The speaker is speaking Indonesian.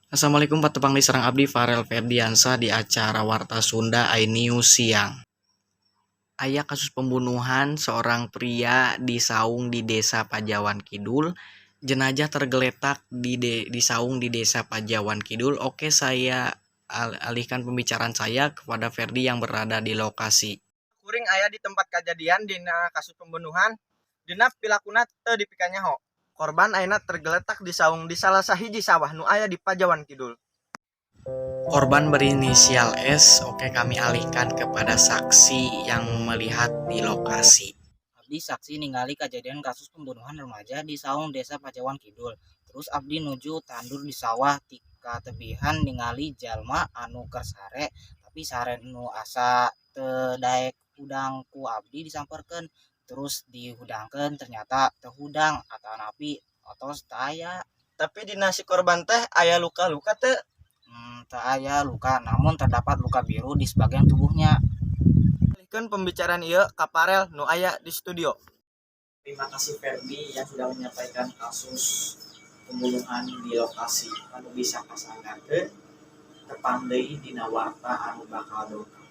Assalamualaikum Pak Tepang diserang Abdi Farel Ferdiansa di acara Warta Sunda iNews siang. Aya kasus pembunuhan seorang pria di saung di Desa Pajawan Kidul. Jenazah tergeletak di saung di Desa Pajawan Kidul. Oke, saya alihkan pembicaraan saya kepada Ferdi yang berada di lokasi. Kuring aya di tempat kejadian dina kasus pembunuhan. Dina pilakuna teu dipika nyaho. Korban ayeuna tergeletak di saung di salah sahiji sawah nu aya di Pajawan Kidul. Korban berinisial S. Oke, kami alihkan kepada saksi yang melihat di lokasi. Abdi saksi ningali kejadian kasus pembunuhan remaja di saung Desa Pajawan Kidul. Terus Abdi nuju tandur di sawah tika tebihan ningali jalma anu keur sare, tapi sare nu asa teu daek hudang ku Abdi disamperkeun. Terus dihudangkeun ternyata teu hudang atanapi otos teu aya. Tapi dina si korban teh aya luka-luka teu? Teu aya luka, namun terdapat luka biru di sebagian tubuhnya. Alihkeun pembicaraan ieu ka Farel nu aya di studio. Terima kasih Ferdi yang sudah menyampaikan kasus pembunuhan di lokasi. Anu bisa kasangakeun tepang deui dina warta anu bakal dokam.